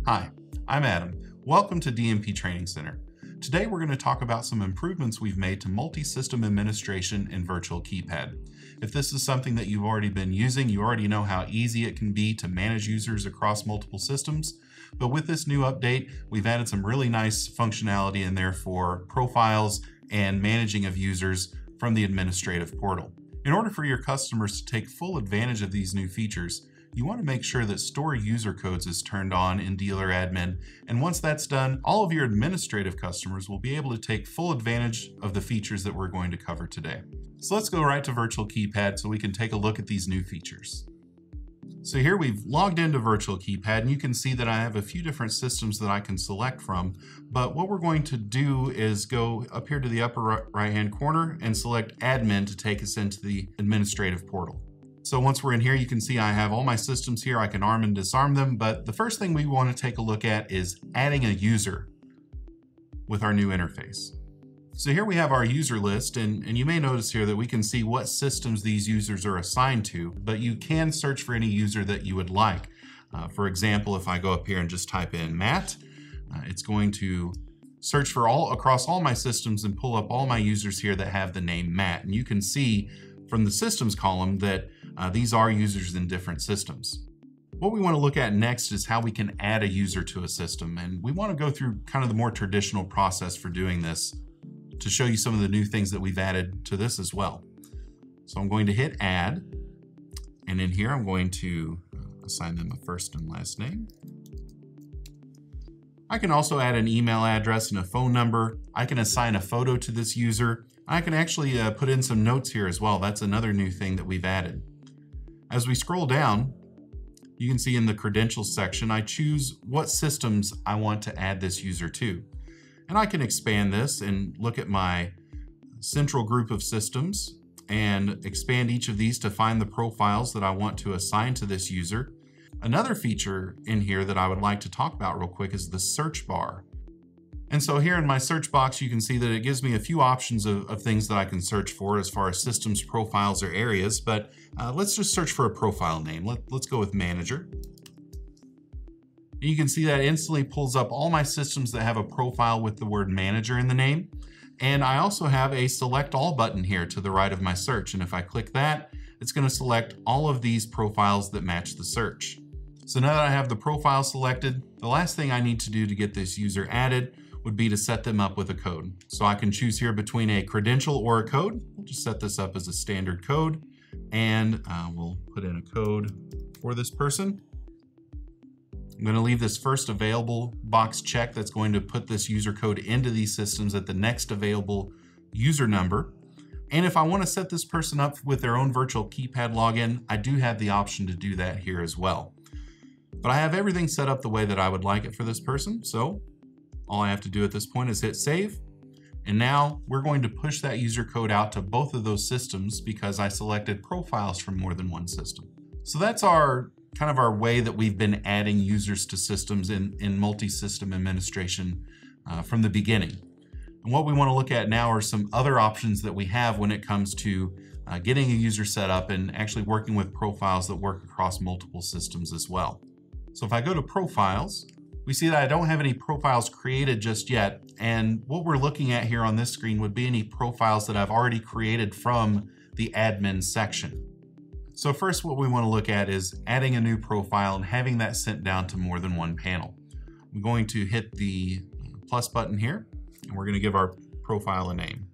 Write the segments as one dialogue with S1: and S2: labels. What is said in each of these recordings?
S1: Hi, I'm Adam. Welcome to DMP Training Center. Today we're going to talk about some improvements we've made to multi-system administration in Virtual Keypad. If this is something that you've already been using, you already know how easy it can be to manage users across multiple systems. But with this new update, we've added some really nice functionality in there for profiles and managing of users from the administrative portal. In order for your customers to take full advantage of these new features, you want to make sure that Store User Codes is turned on in Dealer Admin, and once that's done, all of your administrative customers will be able to take full advantage of the features that we're going to cover today. So let's go right to Virtual Keypad so we can take a look at these new features. So here we've logged into Virtual Keypad, and you can see that I have a few different systems that I can select from, but what we're going to do is go up here to the upper right-hand corner and select Admin to take us into the administrative portal. So once we're in here, you can see I have all my systems here. I can arm and disarm them, but the first thing we want to take a look at is adding a user with our new interface. So here we have our user list, and you may notice here that we can see what systems these users are assigned to, but you can search for any user that you would like. For example, if I go up here and just type in Matt, it's going to search for across all my systems and pull up all my users here that have the name Matt. And you can see from the systems column that these are users in different systems. What we want to look at next is how we can add a user to a system, and we want to go through kind of the more traditional process for doing this to show you some of the new things that we've added to this as well. So I'm going to hit add, and in here I'm going to assign them a first and last name. I can also add an email address and a phone number. I can assign a photo to this user. I can actually put in some notes here as well. That's another new thing that we've added. As we scroll down, you can see in the credentials section, I choose what systems I want to add this user to. And I can expand this and look at my central group of systems and expand each of these to find the profiles that I want to assign to this user. Another feature in here that I would like to talk about real quick is the search bar. And so here in my search box, you can see that it gives me a few options of things that I can search for as far as systems, profiles, or areas, but let's just search for a profile name. Let's go with manager. And you can see that instantly pulls up all my systems that have a profile with the word manager in the name. And I also have a select all button here to the right of my search. And if I click that, it's going to select all of these profiles that match the search. So now that I have the profile selected, the last thing I need to do to get this user added would be to set them up with a code. So I can choose here between a credential or a code. We'll just set this up as a standard code, and we'll put in a code for this person. I'm going to leave this first available box checked. That's going to put this user code into these systems at the next available user number. And if I want to set this person up with their own virtual keypad login, I do have the option to do that here as well. But I have everything set up the way that I would like it for this person. So all I have to do at this point is hit save. And now we're going to push that user code out to both of those systems because I selected profiles from more than one system. So that's our way that we've been adding users to systems in multi-system administration from the beginning. And what we want to look at now are some other options that we have when it comes to getting a user set up and actually working with profiles that work across multiple systems as well. So if I go to profiles, we see that I don't have any profiles created just yet. And what we're looking at here on this screen would be any profiles that I've already created from the admin section. So first, what we want to look at is adding a new profile and having that sent down to more than one panel. I'm going to hit the plus button here, and we're going to give our profile a name.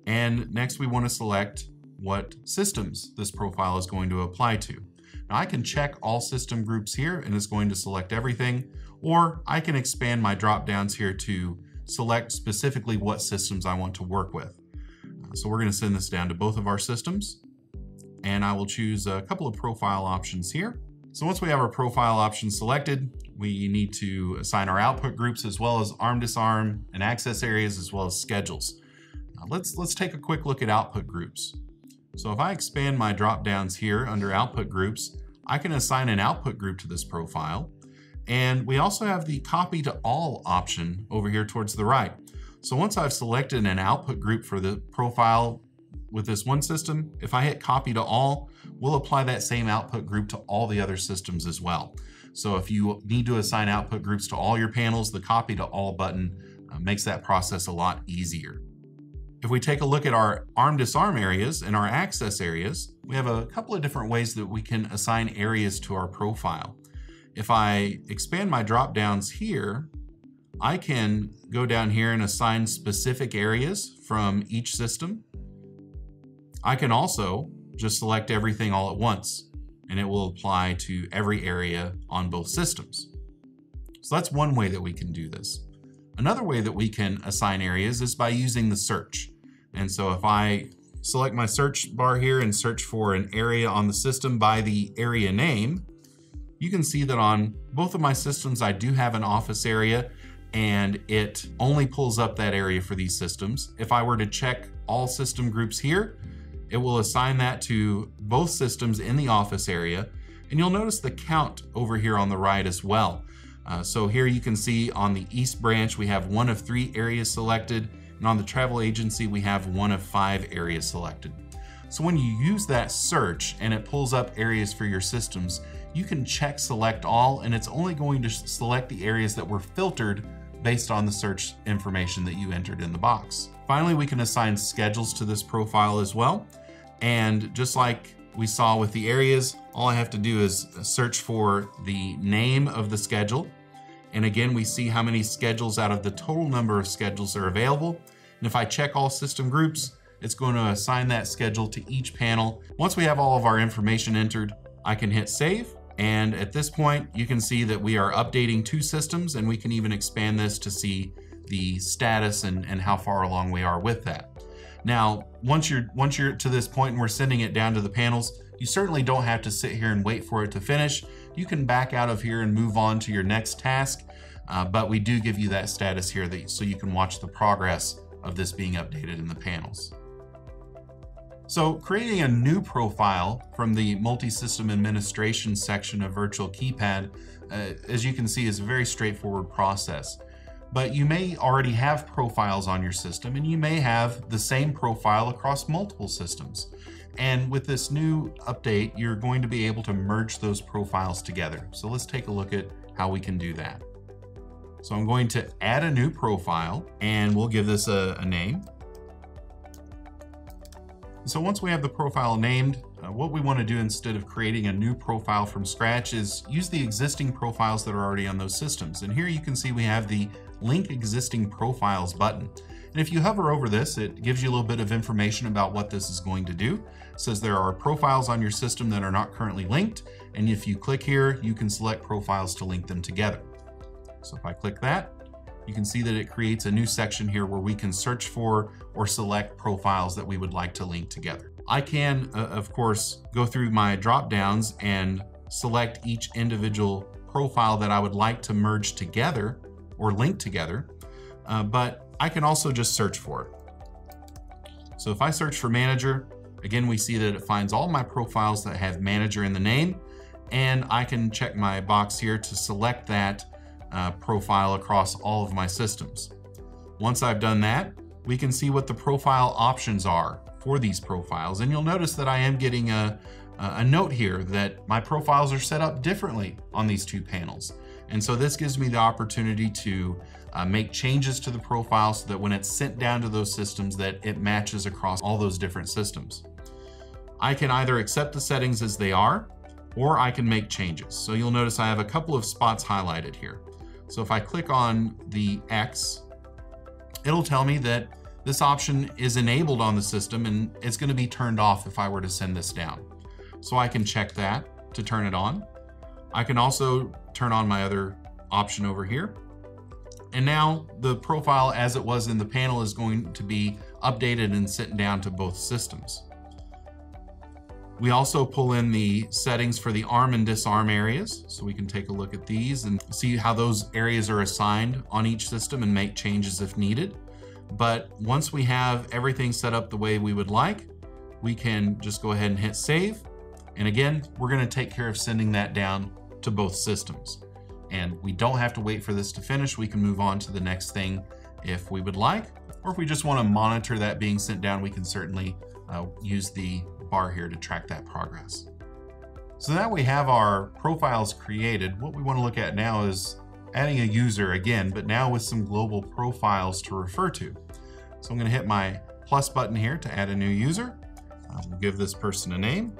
S1: And next we want to select what systems this profile is going to apply to. Now I can check all system groups here and it's going to select everything, or I can expand my drop downs here to select specifically what systems I want to work with. So we're going to send this down to both of our systems, and I will choose a couple of profile options here. So once we have our profile options selected, we need to assign our output groups as well as arm disarm and access areas as well as schedules. Now let's take a quick look at output groups. So if I expand my drop downs here under output groups, I can assign an output group to this profile. And we also have the copy to all option over here towards the right. So once I've selected an output group for the profile with this one system, if I hit copy to all, we'll apply that same output group to all the other systems as well. So if you need to assign output groups to all your panels, the copy to all button makes that process a lot easier. If we take a look at our arm-disarm areas and our access areas, we have a couple of different ways that we can assign areas to our profile. If I expand my drop-downs here, I can go down here and assign specific areas from each system. I can also just select everything all at once, and it will apply to every area on both systems. So that's one way that we can do this. Another way that we can assign areas is by using the search. And so if I select my search bar here and search for an area on the system by the area name, you can see that on both of my systems I do have an office area, and it only pulls up that area for these systems. If I were to check all system groups here, it will assign that to both systems in the office area, and you'll notice the count over here on the right as well. So here you can see on the East branch we have 1 of 3 areas selected, and on the travel agency we have 1 of 5 areas selected. So when you use that search and it pulls up areas for your systems, you can check select all, and it's only going to select the areas that were filtered based on the search information that you entered in the box. Finally, we can assign schedules to this profile as well. And just like we saw with the areas, all I have to do is search for the name of the schedule. And again, we see how many schedules out of the total number of schedules are available. And if I check all system groups, it's going to assign that schedule to each panel. Once we have all of our information entered, I can hit save. And at this point, you can see that we are updating 2 systems, and we can even expand this to see the status and how far along we are with that. Now, once you're to this point and we're sending it down to the panels, you certainly don't have to sit here and wait for it to finish. You can back out of here and move on to your next task, but we do give you that status here so you can watch the progress of this being updated in the panels. So creating a new profile from the multi-system administration section of Virtual Keypad, as you can see, is a very straightforward process. But you may already have profiles on your system, and you may have the same profile across multiple systems. And with this new update, you're going to be able to merge those profiles together. So let's take a look at how we can do that. So I'm going to add a new profile, and we'll give this a name. So once we have the profile named, what we want to do instead of creating a new profile from scratch is use the existing profiles that are already on those systems. And here you can see we have the Link Existing Profiles button. And if you hover over this, it gives you a little bit of information about what this is going to do. It says there are profiles on your system that are not currently linked, and if you click here, you can select profiles to link them together. So if I click that, you can see that it creates a new section here where we can search for or select profiles that we would like to link together. I can, of course, go through my drop downs and select each individual profile that I would like to merge together or link together, but I can also just search for it. So if I search for manager, again, we see that it finds all my profiles that have manager in the name, and I can check my box here to select that profile across all of my systems. Once I've done that, we can see what the profile options are for these profiles, and you'll notice that I am getting a note here that my profiles are set up differently on these 2 panels. And so this gives me the opportunity to make changes to the profile so that when it's sent down to those systems that it matches across all those different systems. I can either accept the settings as they are, or I can make changes. So you'll notice I have a couple of spots highlighted here. So if I click on the X, it'll tell me that this option is enabled on the system and it's going to be turned off if I were to send this down. So I can check that to turn it on. I can also turn on my other option over here. And now the profile as it was in the panel is going to be updated and sent down to both systems. We also pull in the settings for the arm and disarm areas. So we can take a look at these and see how those areas are assigned on each system and make changes if needed. But once we have everything set up the way we would like, we can just go ahead and hit save. And again, we're going to take care of sending that down to both systems. And we don't have to wait for this to finish. We can move on to the next thing if we would like, or if we just want to monitor that being sent down, we can certainly use the bar here to track that progress. So now we have our profiles created. What we want to look at now is adding a user again, but now with some global profiles to refer to. So I'm going to hit my plus button here to add a new user. We'll give this person a name.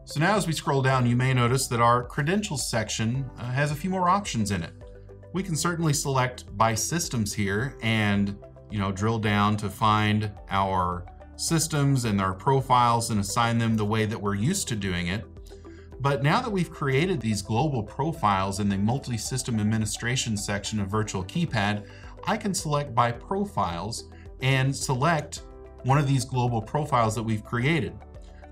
S1: So now as we scroll down, you may notice that our credentials section has a few more options in it. We can certainly select by systems here and drill down to find our systems and our profiles and assign them the way that we're used to doing it. But now that we've created these global profiles in the multi-system administration section of Virtual Keypad, I can select by profiles and select one of these global profiles that we've created.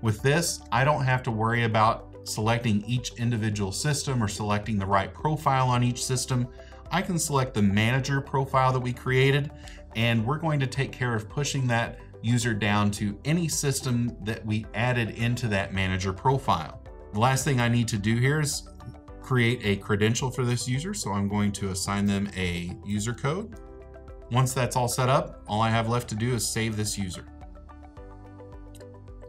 S1: With this, I don't have to worry about selecting each individual system or selecting the right profile on each system. I can select the manager profile that we created, and we're going to take care of pushing that user down to any system that we added into that manager profile. The last thing I need to do here is create a credential for this user, so I'm going to assign them a user code. Once that's all set up, all I have left to do is save this user.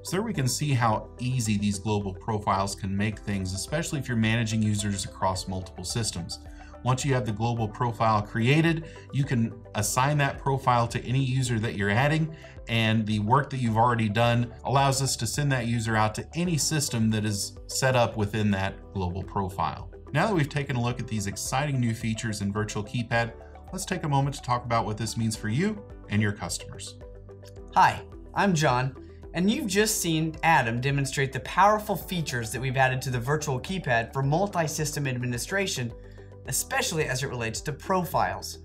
S1: So there we can see how easy these global profiles can make things, especially if you're managing users across multiple systems. Once you have the global profile created, you can assign that profile to any user that you're adding, and the work that you've already done allows us to send that user out to any system that is set up within that global profile. Now that we've taken a look at these exciting new features in Virtual Keypad, let's take a moment to talk about what this means for you and your customers.
S2: Hi, I'm John, and you've just seen Adam demonstrate the powerful features that we've added to the Virtual Keypad for multi-system administration, especially as it relates to profiles.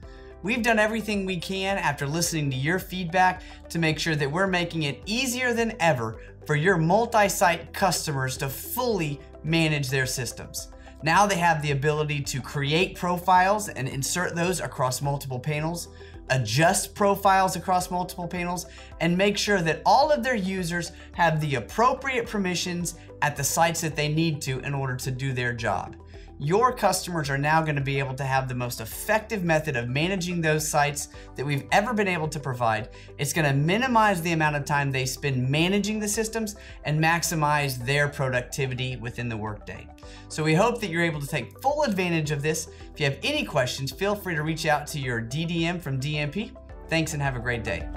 S2: We've done everything we can after listening to your feedback to make sure that we're making it easier than ever for your multi-site customers to fully manage their systems. Now they have the ability to create profiles and insert those across multiple panels, adjust profiles across multiple panels, and make sure that all of their users have the appropriate permissions at the sites that they need to in order to do their job. Your customers are now going to be able to have the most effective method of managing those sites that we've ever been able to provide. It's going to minimize the amount of time they spend managing the systems and maximize their productivity within the workday. So we hope that you're able to take full advantage of this. If you have any questions, feel free to reach out to your DDM from DMP. Thanks and have a great day.